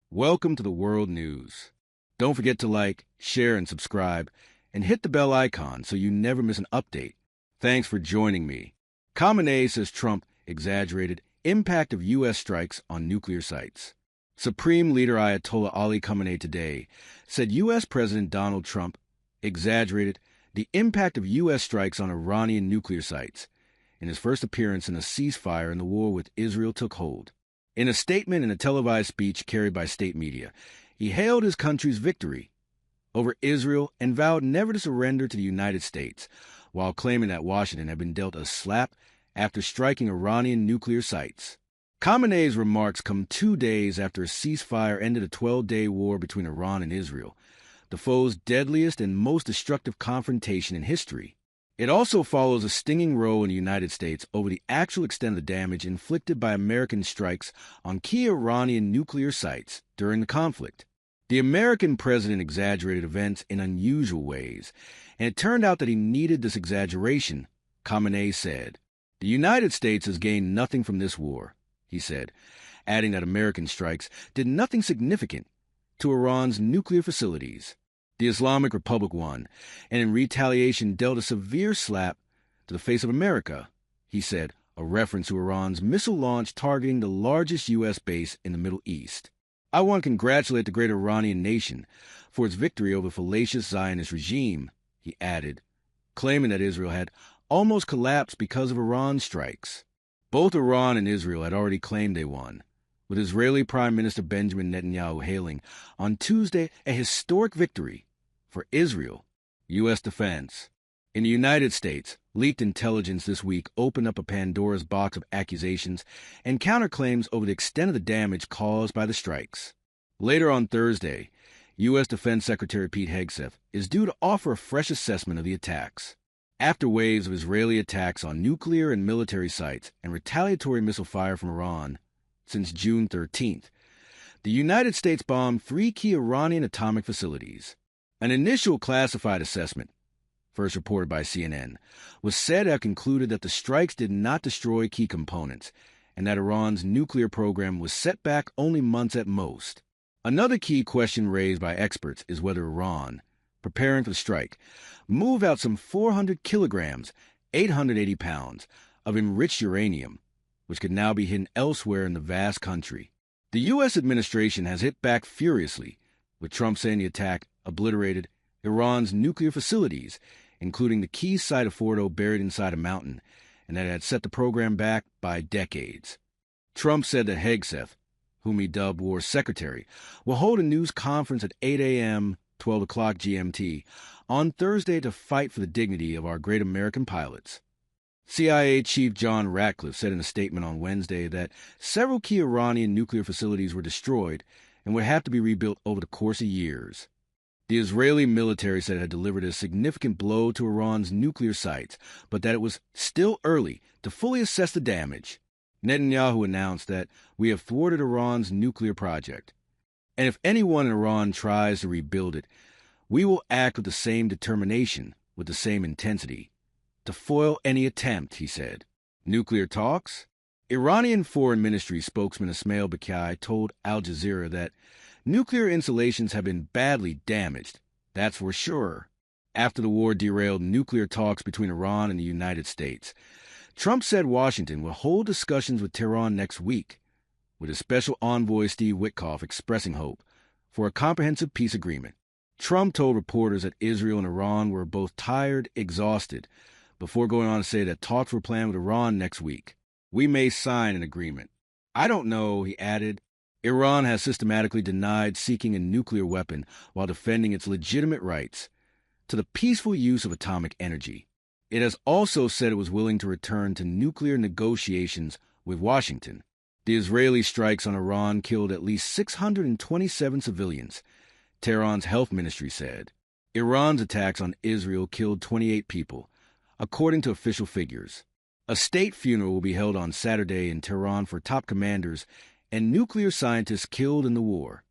Welcome to the World News. Don't forget to like, share, and subscribe, and hit the bell icon so you never miss an update. Thanks for joining me. Khamenei says Trump exaggerated impact of U.S. strikes on nuclear sites. Supreme Leader Ayatollah Ali Khamenei today said U.S. President Donald Trump exaggerated the impact of U.S. strikes on Iranian nuclear sites in his first appearance in a ceasefire in the war with Israel took hold. In a statement and a televised speech carried by state media, he hailed his country's victory over Israel and vowed never to surrender to the United States, while claiming that Washington had been dealt a slap after striking Iranian nuclear sites. Khamenei's remarks come 2 days after a ceasefire ended a 12-day war between Iran and Israel, the foe's deadliest and most destructive confrontation in history. It also follows a stinging row in the United States over the actual extent of the damage inflicted by American strikes on key Iranian nuclear sites during the conflict. The American president exaggerated events in unusual ways, and it turned out that he needed this exaggeration, Khamenei said. The United States has gained nothing from this war, he said, adding that American strikes did nothing significant to Iran's nuclear facilities. The Islamic Republic won, and in retaliation dealt a severe slap to the face of America, he said, a reference to Iran's missile launch targeting the largest U.S. base in the Middle East. I want to congratulate the great Iranian nation for its victory over the fallacious Zionist regime, he added, claiming that Israel had almost collapsed because of Iran's strikes. Both Iran and Israel had already claimed they won, with Israeli Prime Minister Benjamin Netanyahu hailing on Tuesday a historic victory for Israel, U.S. defense. In the United States, leaked intelligence this week opened up a Pandora's box of accusations and counterclaims over the extent of the damage caused by the strikes. Later on Thursday, U.S. Defense Secretary Pete Hegseth is due to offer a fresh assessment of the attacks. After waves of Israeli attacks on nuclear and military sites and retaliatory missile fire from Iran since June 13th, the United States bombed 3 key Iranian atomic facilities. An initial classified assessment, first reported by CNN, was said to have concluded that the strikes did not destroy key components and that Iran's nuclear program was set back only months at most. Another key question raised by experts is whether Iran, preparing for the strike, moved out some 400 kilograms, 880 pounds, of enriched uranium, which could now be hidden elsewhere in the vast country. The U.S. administration has hit back furiously, with Trump saying the attack obliterated Iran's nuclear facilities, including the key site of Fordo buried inside a mountain, and that it had set the program back by decades. Trump said that Hegseth, whom he dubbed war secretary, will hold a news conference at 8 a.m., 12 o'clock GMT, on Thursday to fight for the dignity of our great American pilots. CIA Chief John Ratcliffe said in a statement on Wednesday that several key Iranian nuclear facilities were destroyed and would have to be rebuilt over the course of years. The Israeli military said it had delivered a significant blow to Iran's nuclear sites, but that it was still early to fully assess the damage. Netanyahu announced that we have thwarted Iran's nuclear project, and if anyone in Iran tries to rebuild it, we will act with the same determination, with the same intensity, to foil any attempt, he said. Nuclear talks? Iranian Foreign Ministry spokesman Ismail Bakai told Al Jazeera that nuclear installations have been badly damaged, that's for sure. After the war derailed nuclear talks between Iran and the United States, Trump said Washington will hold discussions with Tehran next week, with his special envoy Steve Witkoff expressing hope for a comprehensive peace agreement. Trump told reporters that Israel and Iran were both tired, exhausted, before going on to say that talks were planned with Iran next week. We may sign an agreement. I don't know, he added. Iran has systematically denied seeking a nuclear weapon while defending its legitimate rights to the peaceful use of atomic energy. It has also said it was willing to return to nuclear negotiations with Washington. The Israeli strikes on Iran killed at least 627 civilians, Tehran's health ministry said. Iran's attacks on Israel killed 28 people, according to official figures. A state funeral will be held on Saturday in Tehran for top commanders and nuclear scientists killed in the war.